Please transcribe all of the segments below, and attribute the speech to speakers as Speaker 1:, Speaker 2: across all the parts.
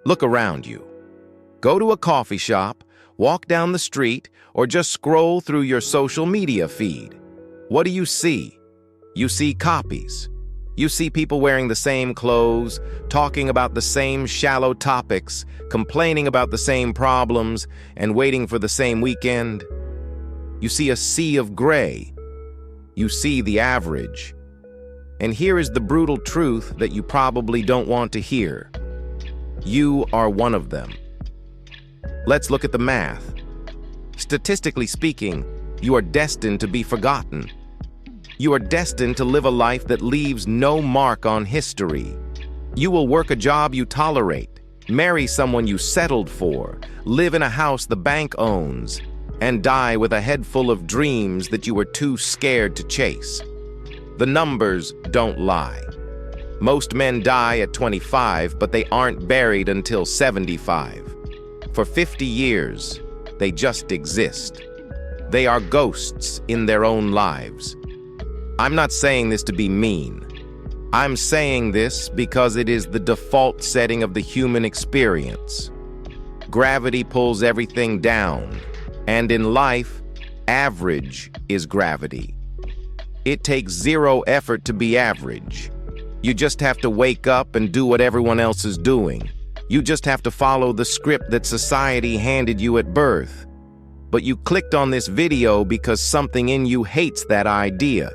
Speaker 1: Look around you. Go to a coffee shop, walk down the street, or just scroll through your social media feed. What do you see? You see copies. You see people wearing the same clothes, talking about the same shallow topics, complaining about the same problems, and waiting for the same weekend. You see a sea of gray. You see the average. And here is the brutal truth that you probably don't want to hear. You are one of them. Let's look at the math. Statistically speaking, you are destined to be forgotten. You are destined to live a life that leaves no mark on history. You will work a job you tolerate, marry someone you settled for, live in a house the bank owns, and die with a head full of dreams that you were too scared to chase. The numbers don't lie. Most men die at 25, but they aren't buried until 75. For 50 years, they just exist. They are ghosts in their own lives. I'm not saying this to be mean. I'm saying this because it is the default setting of the human experience. Gravity pulls everything down, and in life, average is gravity. It takes zero effort to be average. You just have to wake up and do what everyone else is doing. You just have to follow the script that society handed you at birth. But you clicked on this video because something in you hates that idea.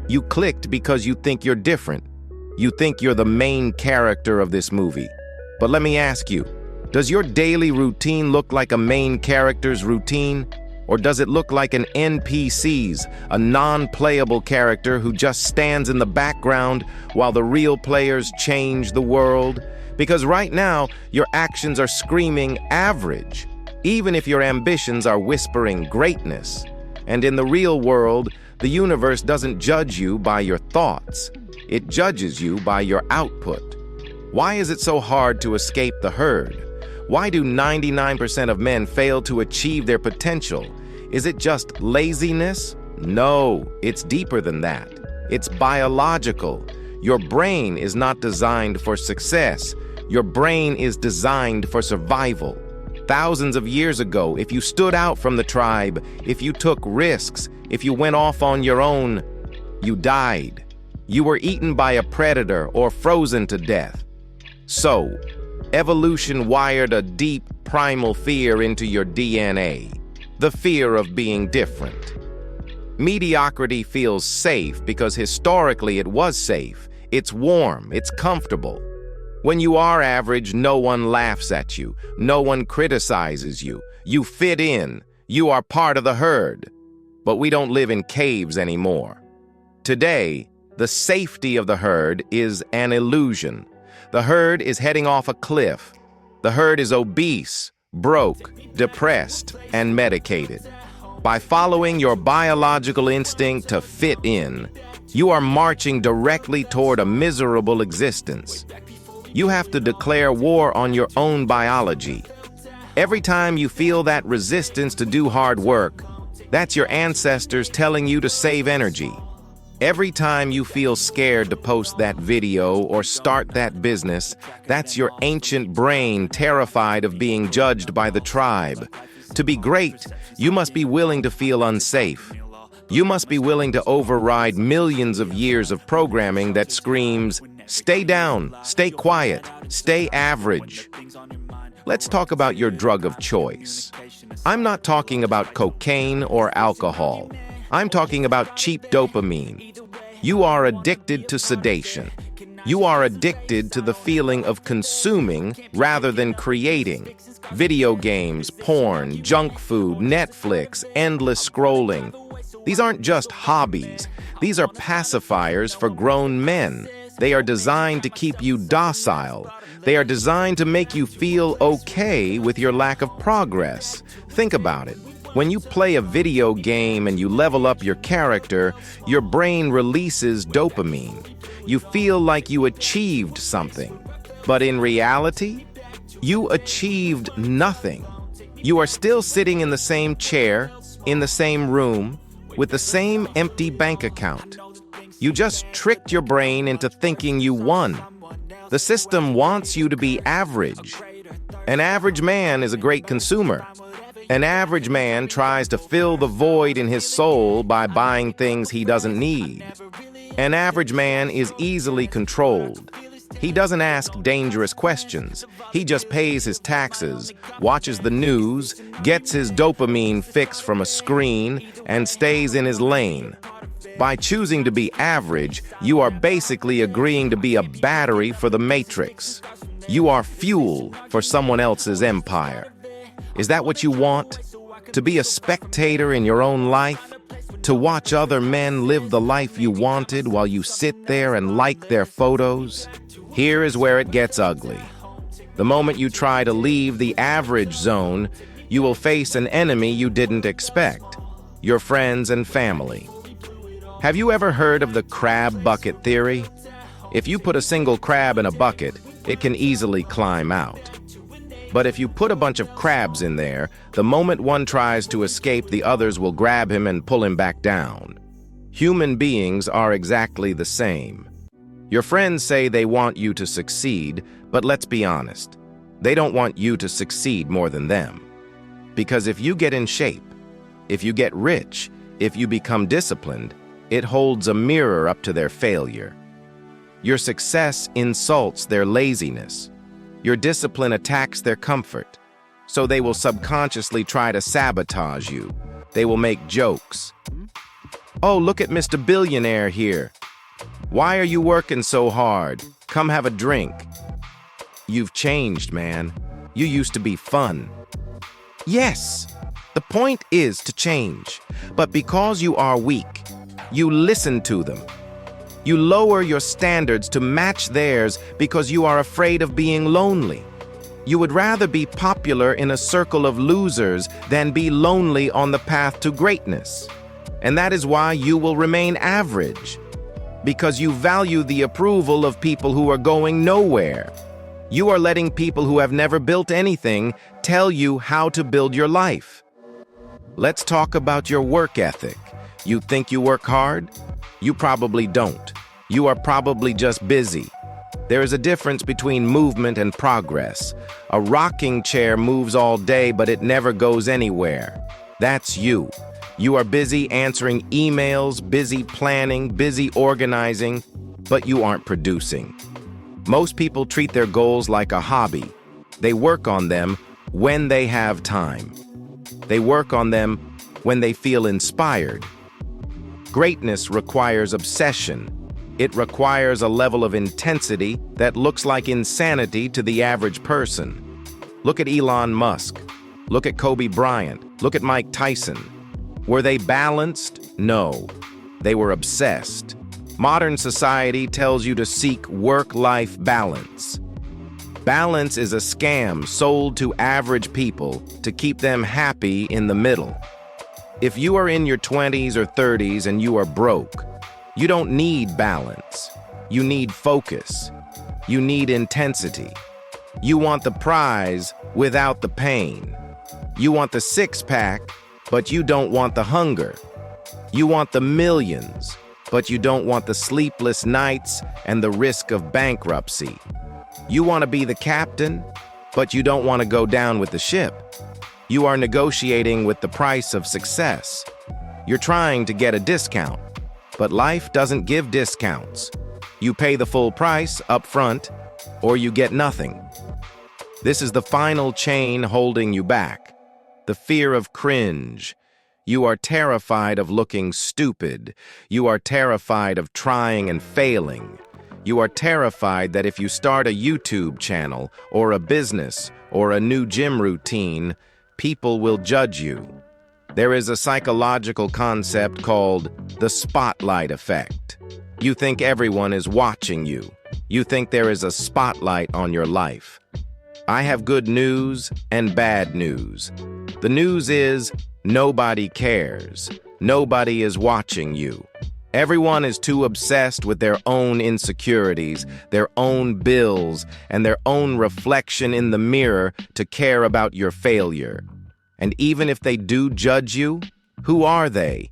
Speaker 1: You clicked because you think you're different. You think you're the main character of this movie. But let me ask you, does your daily routine look like a main character's routine? Or does it look like an NPC's, a non-playable character who just stands in the background while the real players change the world? Because right now, your actions are screaming average, even if your ambitions are whispering greatness. And in the real world, the universe doesn't judge you by your thoughts. It judges you by your output. Why is it so hard to escape the herd? Why do 99% of men fail to achieve their potential? Is it just laziness? No, it's deeper than that. It's biological. Your brain is not designed for success. Your brain is designed for survival. Thousands of years ago, if you stood out from the tribe, if you took risks, if you went off on your own, you died. You were eaten by a predator or frozen to death. So, evolution wired a deep, primal fear into your DNA, the fear of being different. Mediocrity feels safe because historically it was safe. It's warm, it's comfortable. When you are average, no one laughs at you, no one criticizes you. You fit in, you are part of the herd. But we don't live in caves anymore. Today, the safety of the herd is an illusion. The herd is heading off a cliff. The herd is obese, broke, depressed, and medicated. By following your biological instinct to fit in, you are marching directly toward a miserable existence. You have to declare war on your own biology. Every time you feel that resistance to do hard work, that's your ancestors telling you to save energy. Every time you feel scared to post that video or start that business, that's your ancient brain terrified of being judged by the tribe. To be great, you must be willing to feel unsafe. You must be willing to override millions of years of programming that screams, stay down, stay quiet, stay average. Let's talk about your drug of choice. I'm not talking about cocaine or alcohol. I'm talking about cheap dopamine. You are addicted to sedation. You are addicted to the feeling of consuming rather than creating. Video games, porn, junk food, Netflix, endless scrolling. These aren't just hobbies. These are pacifiers for grown men. They are designed to keep you docile. They are designed to make you feel okay with your lack of progress. Think about it. When you play a video game and you level up your character, your brain releases dopamine. You feel like you achieved something. But in reality, you achieved nothing. You are still sitting in the same chair, in the same room, with the same empty bank account. You just tricked your brain into thinking you won. The system wants you to be average. An average man is a great consumer. An average man tries to fill the void in his soul by buying things he doesn't need. An average man is easily controlled. He doesn't ask dangerous questions. He just pays his taxes, watches the news, gets his dopamine fix from a screen, and stays in his lane. By choosing to be average, you are basically agreeing to be a battery for the Matrix. You are fuel for someone else's empire. Is that what you want? To be a spectator in your own life? To watch other men live the life you wanted while you sit there and like their photos? Here is where it gets ugly. The moment you try to leave the average zone, you will face an enemy you didn't expect: your friends and family. Have you ever heard of the crab bucket theory? If you put a single crab in a bucket, it can easily climb out. But if you put a bunch of crabs in there, the moment one tries to escape, the others will grab him and pull him back down. Human beings are exactly the same. Your friends say they want you to succeed, but let's be honest, they don't want you to succeed more than them. Because if you get in shape, if you get rich, if you become disciplined, it holds a mirror up to their failure. Your success insults their laziness. Your discipline attacks their comfort. So they will subconsciously try to sabotage you. They will make jokes. Oh, look at Mr. Billionaire here. Why are you working so hard? Come have a drink. You've changed, man. You used to be fun. Yes, the point is to change. But because you are weak, you listen to them. You lower your standards to match theirs because you are afraid of being lonely. You would rather be popular in a circle of losers than be lonely on the path to greatness. And that is why you will remain average. Because you value the approval of people who are going nowhere. You are letting people who have never built anything tell you how to build your life. Let's talk about your work ethic. You think you work hard? You probably don't. You are probably just busy. There is a difference between movement and progress. A rocking chair moves all day, but it never goes anywhere. That's you. You are busy answering emails, busy planning, busy organizing, but you aren't producing. Most people treat their goals like a hobby. They work on them when they have time. They work on them when they feel inspired. Greatness requires obsession. It requires a level of intensity that looks like insanity to the average person. Look at Elon Musk. Look at Kobe Bryant. Look at Mike Tyson. Were they balanced? No. They were obsessed. Modern society tells you to seek work-life balance. Balance is a scam sold to average people to keep them happy in the middle. If you are in your 20s or 30s and you are broke, you don't need balance. You need focus. You need intensity. You want the prize without the pain. You want the six-pack, but you don't want the hunger. You want the millions, but you don't want the sleepless nights and the risk of bankruptcy. You want to be the captain, but you don't want to go down with the ship. You are negotiating with the price of success. You're trying to get a discount, but life doesn't give discounts. You pay the full price up front, or you get nothing. This is the final chain holding you back. The fear of cringe. You are terrified of looking stupid. You are terrified of trying and failing. You are terrified that if you start a YouTube channel or a business or a new gym routine, people will judge you. There is a psychological concept called the spotlight effect. You think everyone is watching you. You think there is a spotlight on your life. I have good news and bad news. The news is nobody cares. Nobody is watching you. Everyone is too obsessed with their own insecurities, their own bills, and their own reflection in the mirror to care about your failure. And even if they do judge you, who are they?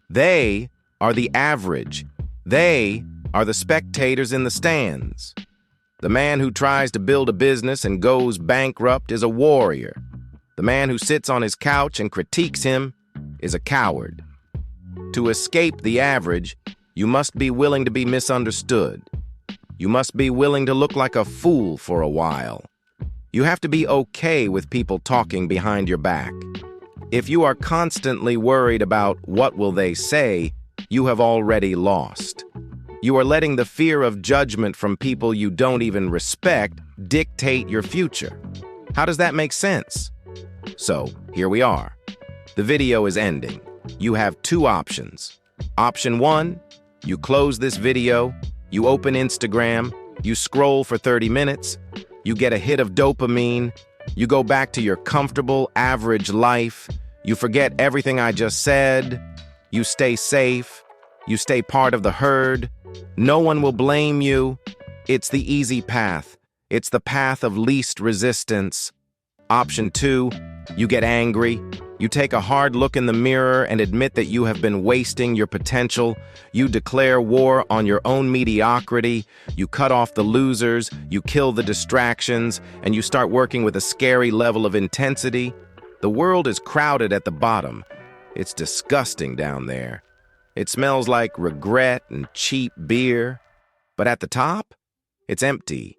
Speaker 1: They are the average. They are the spectators in the stands. The man who tries to build a business and goes bankrupt is a warrior. The man who sits on his couch and critiques him is a coward. To escape the average, you must be willing to be misunderstood. You must be willing to look like a fool for a while. You have to be okay with people talking behind your back. If you are constantly worried about what will they say, you have already lost. You are letting the fear of judgment from people you don't even respect dictate your future. How does that make sense? So, here we are. The video is ending. You have two options. Option 1, you close this video, you open Instagram, you scroll for 30 minutes, you get a hit of dopamine, you go back to your comfortable, average life, you forget everything I just said, you stay safe, you stay part of the herd, no one will blame you. It's the easy path. It's the path of least resistance. Option 2, you get angry. You take a hard look in the mirror and admit that you have been wasting your potential. You declare war on your own mediocrity. You cut off the losers. You kill the distractions. And you start working with a scary level of intensity. The world is crowded at the bottom. It's disgusting down there. It smells like regret and cheap beer. But at the top, it's empty.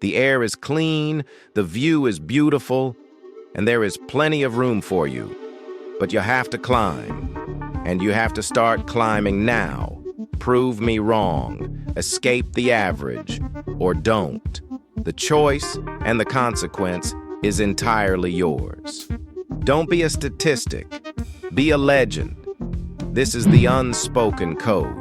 Speaker 1: The air is clean, the view is beautiful, and there is plenty of room for you. But you have to climb, and you have to start climbing now. Prove me wrong, escape the average, or don't. The choice and the consequence is entirely yours. Don't be a statistic, be a legend. This is the unspoken code.